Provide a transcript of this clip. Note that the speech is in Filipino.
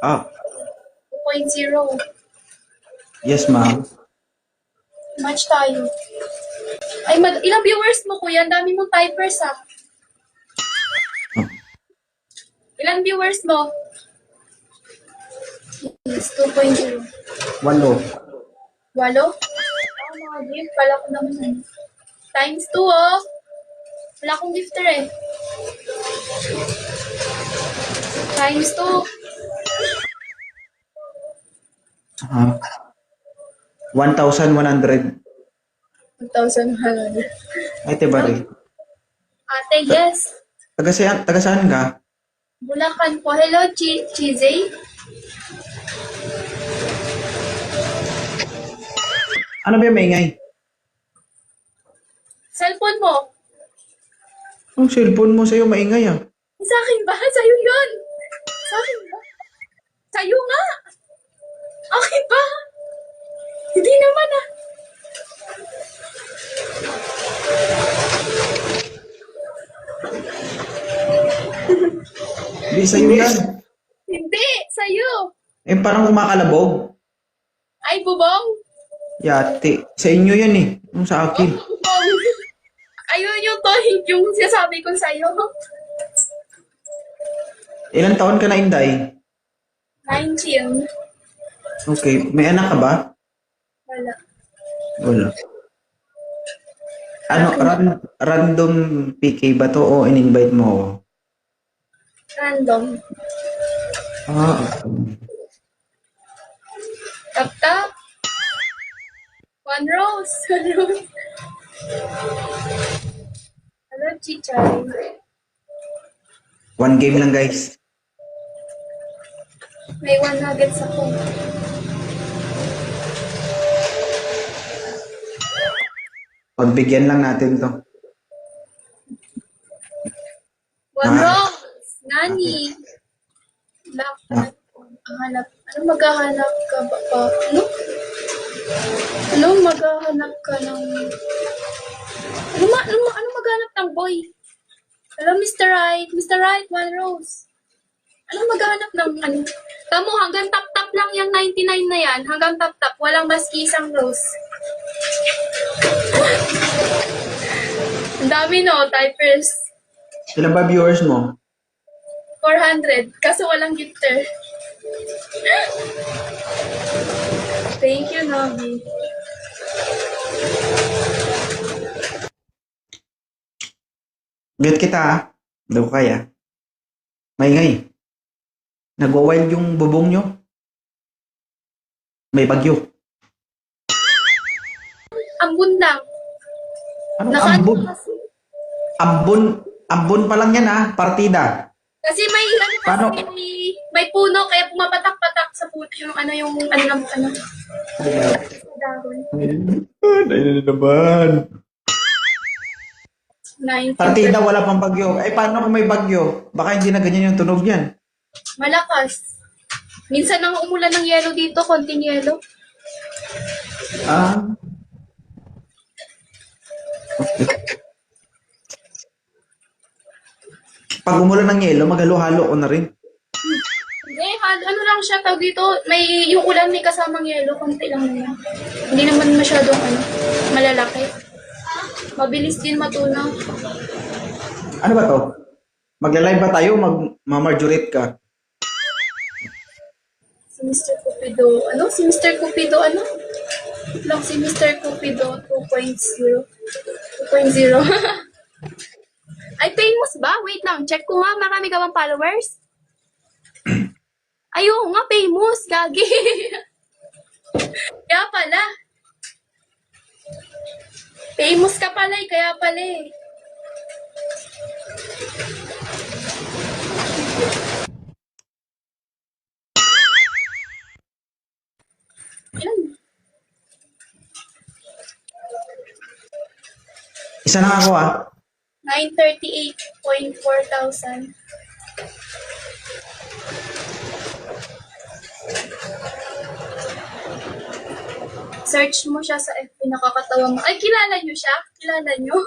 Ah, 2.0. yes, ma'am. Match tayo. Ay, ilang viewers mo, kuya? Ang dami mong typers, ha? Ilang viewers mo? Yes, 2.0. 8. Walo? Oh, mga gift. Wala ko naman. Times 2, oh. Wala akong gifter, eh. Times 2. Ah, 1,100. 1,100. Ay, tibari. Ate, yes. Taga saan ka? Bulacan po. Hello, Cheesy. Ano ba yung maingay? Cellphone mo. Ang cellphone mo sa'yo maingay ah. Sa akin ba? Sa'yo yun. Sa akin ba? Sa'yo nga. Akin ba? Hindi naman ah. Hindi sa'yo yan. Hindi. Sa'yo. Eh parang kumakalabog. Ay, bubong. Yati. Sa inyo yan eh. Yung sa akin. Bubong. Ayun yung tohing yung sinasabi ko sa'yo. Ilang taon ka na, Inday? 19. Okay. May anak ka ba? Wala. Wala. Ano, random PK ba to o in-invite mo ako? Random. Ah, okay. Tap-tap. One rose. One rose. Hello, Chichay. One game lang, guys. May 1 nuggets ako. Pagbigyan lang natin to. One Ah. rose. Nani. Black. Hanap. Ano maghahanap ka ba? Ano? Ano maghahanap ka ng... Ano maghahanap ng boy? Hello, Mr. Right. Mr. Right, one rose. Ano maghahanap ng ano? Tamo, hanggang tap-tap lang yung 99 na yan. Hanggang tap-tap. Walang maski isang rose. Ang dami no, typers. Ilan ba viewers mo? 400. Kaso walang gifter. Thank you, Nobi. Mute kita ah. Daw kaya. Maingay. Nagwa-wild yung bubong nyo. May bagyo. Ambun lang. Ano Naka- ambon? Ambon pa lang yan ah. Partida. Kasi may ano Paano? kasi may puno kaya pumapatak-patak sa puno yung ano. Dahon. Ayun na naman. 90. Partida wala pang bagyo. Ay paano kung may bagyo? Baka hindi na ganyan yung tunog niyan. Malakas. Minsan nang umulan ng yelo dito, konting yelo. Ah. Pag umulan ng yelo, maghalo-halo ko na rin. Hindi, ano lang siya, tawag dito, yung ulan may kasamang yelo, konti lang naman. Hindi naman masyadong malalaki. Mabilis din matunaw. Ano ba to? Magla-live ba tayo? Mag-marjorate ka? Si Mr. Cupido, Si Mr. Cupido, Lang si Mr. Cupido 2.0. 2.0. Ay, famous ba? Wait lang, check ko nga, marami ka bang followers? Ayun nga, famous, gagi. Kaya pala. Famous ka pala kaya pala eh. Yan. Isa na ako ah. 938,400. Search mo siya sa FB, nakakatawa mo. Ay, kilala nyo siya? Kilala nyo?